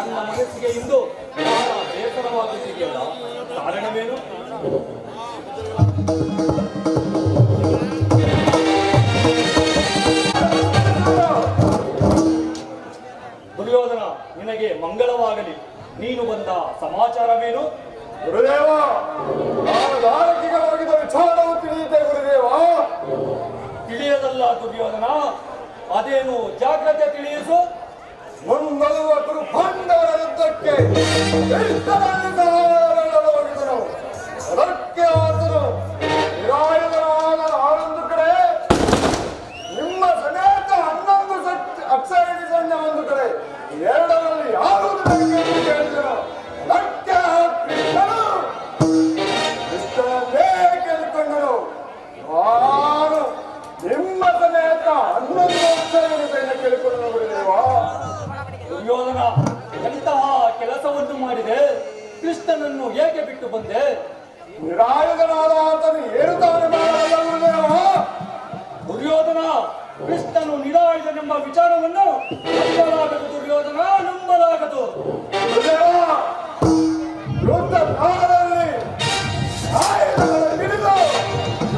ನನ್ನ ಮನಸ್ಸಿಗೆ ಇಂದು ಬಹಳ ಬೇಸರವಾಗುತ್ತಿದೆಯಲ್ಲ, ಕಾರಣವೇನು? ದುರ್ಯೋಧನ, ನಿನಗೆ ಮಂಗಳವಾಗಲಿ. ನೀನು ಬಂದ ಸಮಾಚಾರವೇನು? ಗುರುದೇವ, ನಾನು ದಾರಕಿಗೆ ಹೋಗಿದ ವಿಚಾರವು ತಿಳಿಯುತ್ತೆ ಗುರುದೇವ. ತಿಳಿಯದಲ್ಲ ದುರ್ಯೋಧನ, ಅದೇನು ಜಾಗ್ರತೆ ತಿಳಿಯಿಸು. ಮುಂಬರುವ ಕುರುಪಾಂಡವರ ಯುದ್ಧಕ್ಕೆ ಹೋಗಿದನು. ಅದಕ್ಕೆ ಆತನು ನಿರಾಯುಧನಾದ ಆರೊಂದು ಕಡೆ, ನಿಮ್ಮ ಸಮೇತ 11 ಅಕ್ಷಯಣಿ ಸೈನ್ಯ ಒಂದು ಕಡೆ, ಎರಡರಲ್ಲಿ ಯಾವುದು ಕೇಳಿದನು. ಅದಕ್ಕೆ ಕೃಷ್ಣನೇ ಕೇಳಿಕೊಂಡನು. ನಾನು ನಿಮ್ಮ ಸಮೇತ 11 ಅಕ್ಷಯಣಿ ಸೈನ್ಯ ಕೇಳಿಕೊಂಡನು ಗುರುದೇವ. ದುರ್ಯೋಧನ, ಎಂತಹ ಕೆಲಸವನ್ನು ಮಾಡಿದೆ? ಕೃಷ್ಣನನ್ನು ಏಕೆ ಬಿಟ್ಟು ಬಂದೆ? ನಿರಾಯುಧನಾದ ಆತನು ಏರುತ್ತಾನೆ ಮಾಡಲ್ಲ ಗುರುದೇವ. ದುರ್ಯೋಧನ, ಕೃಷ್ಣನು ನಿರಾಯುಧನೆಂಬ ವಿಚಾರವನ್ನು ನಂಬಲಾಗದು ದುರ್ಯೋಧನ, ನಂಬಲಾಗದು. ಗುರುದೇವ, ಯುದ್ಧ ಕಾಲದಲ್ಲಿ ಆಯುಧಗಳನ್ನು ಹಿಡಿದು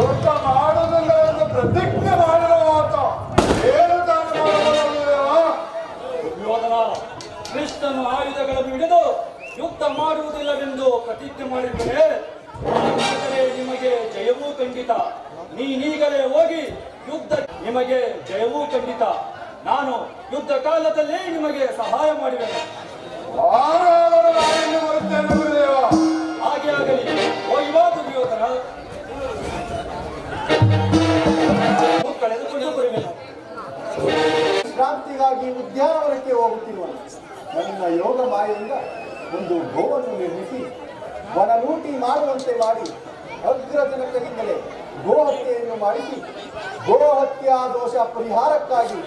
ಯುದ್ಧ ಮಾಡುವುದಿಲ್ಲ ಎಂದು ಪ್ರತಿಜ್ಞೆ ಮಾಡಿರುವ ಆತ ಏರುತ್ತಾನೆ ಮಾಡಲ್ಲ ಗುರುದೇವ. ದುರ್ಯೋಧನ, ಕೃಷ್ಣನು ಆಯುಧಗಳನ್ನು ಹಿಡಿದು ಯುದ್ಧ ಮಾಡುವುದಿಲ್ಲವೆಂದು ಪ್ರತಿಜ್ಞೆ ಮಾಡಿದರೆ ನಿಮಗೆ ಜಯವೂ ಖಂಡಿತ. ನೀನೀಗಲೇ ಹೋಗಿ ಯುದ್ಧ, ನಿಮಗೆ ಜಯವೂ ಖಂಡಿತ. ನಾನು ಯುದ್ಧ ಕಾಲದಲ್ಲಿ ನಿಮಗೆ ಸಹಾಯ ಮಾಡುವೆನು. ಬರುತ್ತೇನೆ ಗುರುದೇವ. ಹಾಗೆ ಆಗಲಿ. ಹೋಗಿ ಬಾ ದುರ್ಯೋಧನ, ಕಳೆದುಕೊಂಡು ಬರುವೆನು. ಕ್ರಾಂತಿಗಾಗಿ ಉದ್ಯಾನವನಕ್ಕೆ ಹೋಗುತ್ತಿರುವನು. ನನ್ನ ಯೋಗ ಮಾಯೆಯಿಂದ ಒಂದು ಗೋವನ್ನು ನಿರ್ಮಿಸಿ ವನಲೂಟಿ ಮಾಡುವಂತೆ ಮಾಡಿ ಅಗ್ರಜನಕರಿಂದಲೇ ಗೋಹತ್ಯೆಯನ್ನು ಮಾಡಿಸಿ ಗೋಹತ್ಯಾ ದೋಷ ಪರಿಹಾರಕ್ಕಾಗಿ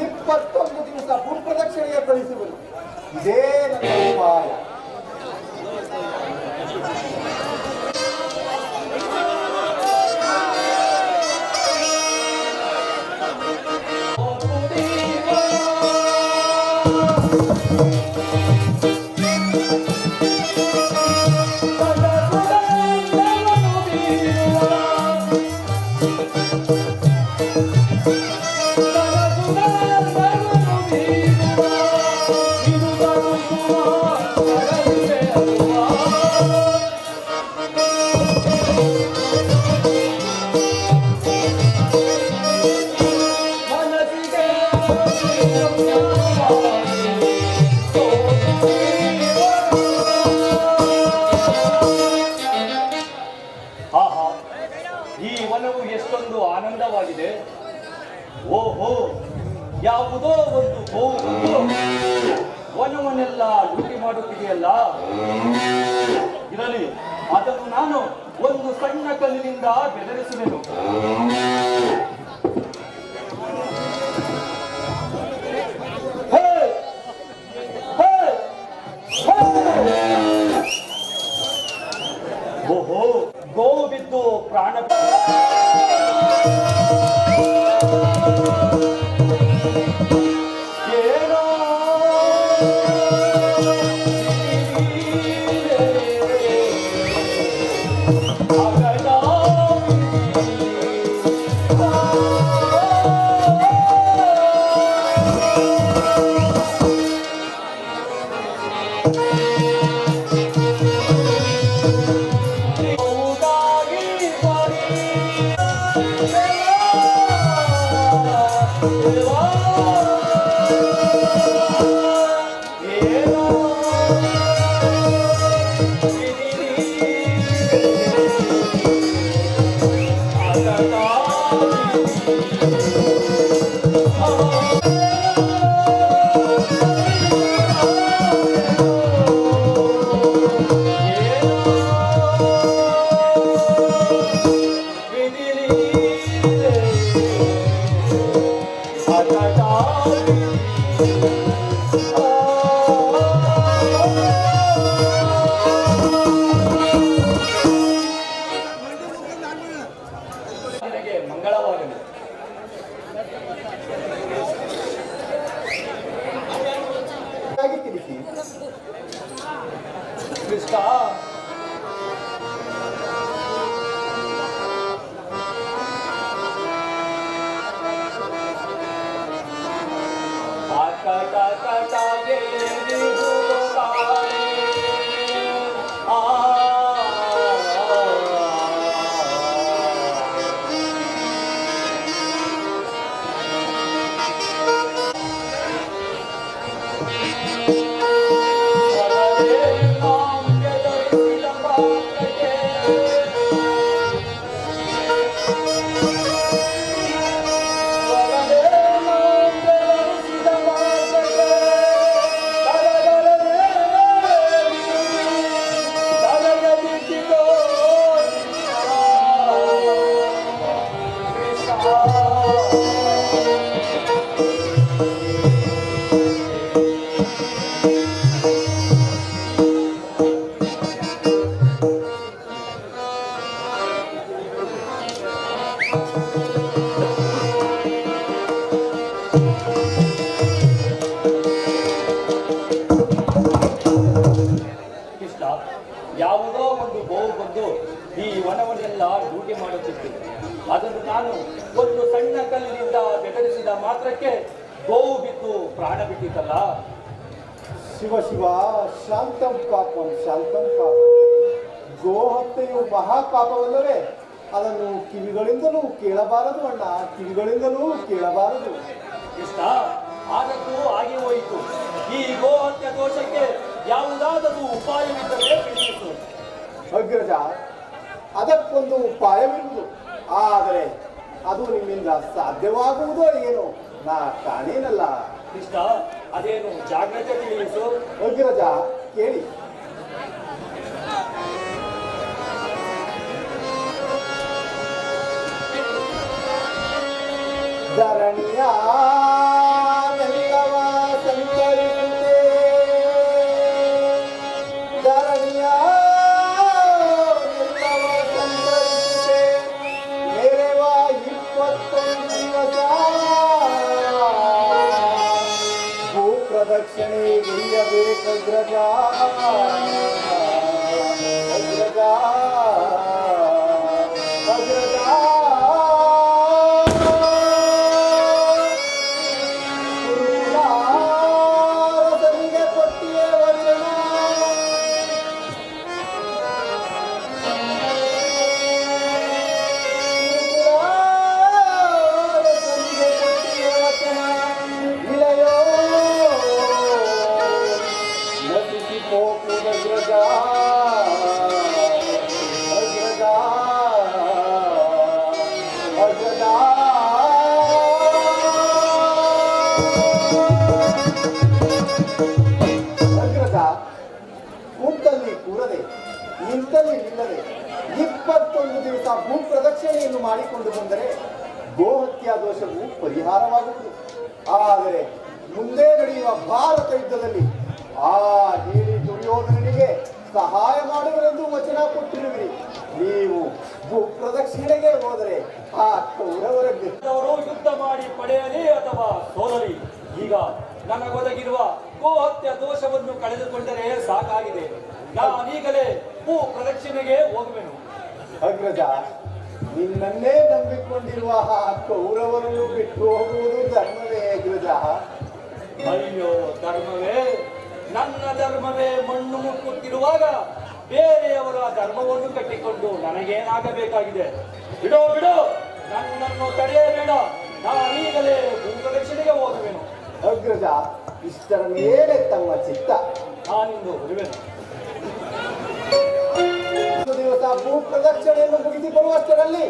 21 ದಿವಸ ಭೂಪ್ರದಕ್ಷಿಣೆಗೆ ಕಳಿಸುವುದು. ಇದೇ ನನ್ನ ಉಪಾಯ. ಈ ವನವು ಎಷ್ಟೊಂದು ಆನಂದವಾಗಿದೆ. ಓಹೋ, ಯಾವುದೋ ಒಂದು ಗೋವು ವನವನ್ನೆಲ್ಲ ಲೂಟಿ ಮಾಡುತ್ತಿದೆಯಲ್ಲ. ಇರಲಿ, ಅದನ್ನು ನಾನು ಒಂದು ಸಣ್ಣ ಕಲ್ಲಿನಿಂದ ಬೆದರಿಸುವೆನು. ಓಹೋ, ಗೋವು ಬಿದ್ದು ಪ್ರಾಣ Oh ಕೃಷ್ಣ ಯಾವುದೋ ಒಂದು ಗೋವು ಬಂದು ಈ ವನವನ್ನೆಲ್ಲ ಡ್ಯೂಟಿ ಮಾಡುತ್ತಿತ್ತು. ಅದನ್ನು ನಾನು ಒಂದು ಸಣ್ಣ ಕಲ್ಲಿನಿಂದ ಬೆದರಿಸಿದ ಮಾತ್ರಕ್ಕೆ ಗೋವು ಬಿದ್ದು ಪ್ರಾಣ ಬಿಟ್ಟಿತ್ತಲ್ಲ. ಶಿವ ಶಿವ, ಶಾಂತಂ ಪಾಪಂ ಶಾಂತಂ ಪಾಪ. ಗೋಹತ್ಯೆಯು ಮಹಾಪಾಪವಲ್ಲವೇ? ಅದನ್ನು ಕಿವಿಗಳಿಂದಲೂ ಕೇಳಬಾರದು ಅಣ್ಣ, ಕಿವಿಗಳಿಂದಲೂ ಕೇಳಬಾರದು. ಕೃಷ್ಣ, ಆದದ್ದು ಆಗಿ ಹೋಯಿತು. ಈ ಗೋಹತ್ಯೆ ದೋಷಕ್ಕೆ ಯಾವುದಾದರೂ ಉಪಾಯವಿದ್ದರೆ ತಿಳಿಯಿತು. ಅಗ್ರಜ, ಅದಕ್ಕೊಂದು ಉಪಾಯವಿರುವುದು, ಆದರೆ ಅದು ನಿಮ್ಮಿಂದ ಸಾಧ್ಯವಾಗುವುದೋ ಏನೋ ನಾ ಕಾಣೇನಲ್ಲ. ಕೃಷ್ಣ, ಅದೇನು ಜಾಗ್ರತೆ ತಿಳಿಯಿಸು. ಅಗ್ರಜ ಕೇಳಿ. ಧರಣಿಯ ಎಲ್ಲವ ಸಂಕರಿಸುತ್ತೆ, ಧರಣಿಯ ಎಲ್ಲವ ಸಂಕರಿಸುತ್ತೆ, ಮೇರೆವ 25 ದಿವಸ ಭೂ ಪ್ರದಕ್ಷಿಣೆ ಗೈಯಬೇಕಗ್ರಜ, ಅಗ್ರಜ ಅಗ್ರಜ. ಕೂತಲ್ಲಿ ಕೂರದೆ ನಿಂತಲ್ಲಿ ನಿಲ್ಲದೆ 21 ದಿವಸ ಭೂ ಪ್ರದಕ್ಷಿಣೆಯನ್ನು ಮಾಡಿಕೊಂಡು ಬಂದರೆ ಗೋಹತ್ಯಾ ದೋಷವು ಪರಿಹಾರವಾಗುವುದು. ಆದರೆ ಮುಂದೆ ನಡೆಯುವ ಭಾರತ ಯುದ್ಧದಲ್ಲಿ ಆ ಹೇಳಿ ದುರ್ಯೋಧನನಿಗೆ ಸಹಾಯ ಮಾಡುವರೆಂದು ವಚನ ಕೊಟ್ಟಿರುವಿರಿ. ನೀವು ಭೂ ಪ್ರದಕ್ಷಿಣೆಗೆ ಹೋದರೆ ಆ ಕೌರವರಿಗೆ ಯುದ್ಧ ಮಾಡಿ ಪಡೆಯಲಿ ಅಥವಾ ಸೋಲಲಿ, ಈಗ ನನಗೊದಗಿರುವ ಗೋಹತ್ಯೆ ದೋಷವನ್ನು ಕಳೆದುಕೊಂಡರೆ ಸಾಕಾಗಿದೆ. ನಾನೀಗಲೇ ಭೂ ಪ್ರದಕ್ಷಿಣೆಗೆ ಹೋಗುವೆನು. ಅಗ್ರಜ, ನಿನ್ನನ್ನೇ ನಂಬಿಕೊಂಡಿರುವ ಆ ಕೌರವರನ್ನು ಬಿಟ್ಟು ಹೋಗುವುದು ಧರ್ಮವೇ ಅಗ್ರಜ? ಅಯ್ಯೋ ಧರ್ಮವೇ, ನನ್ನ ಧರ್ಮವೇ ಮಣ್ಣು ಮುಟ್ಟುತ್ತಿರುವಾಗ ಬೇರೆಯವರ ಧರ್ಮವನ್ನು ಕಟ್ಟಿಕೊಂಡು ನನಗೇನಾಗಬೇಕಾಗಿದೆ? ಬಿಡೋ ಬಿಡೋ, ನನ್ನನ್ನು ತಡೆಯಬೇಡ. ನಾನೀಗಲೇ ಭೂ ಪ್ರದಕ್ಷಿಣೆಗೆ ಹೋಗುವೆನು. ಅಗ್ರಜ, ಇಷ್ಟರ ಮೇಲೆ ತಮ್ಮ ಚಿತ್ತ. ನಾನಿಂದು ಹೊರಡುವೆನು. ದಿವಸ ಭೂ ಪ್ರದಕ್ಷಿಣೆಯನ್ನು ಮುಗಿಸಿ ಬರುವಷ್ಟರಲ್ಲಿ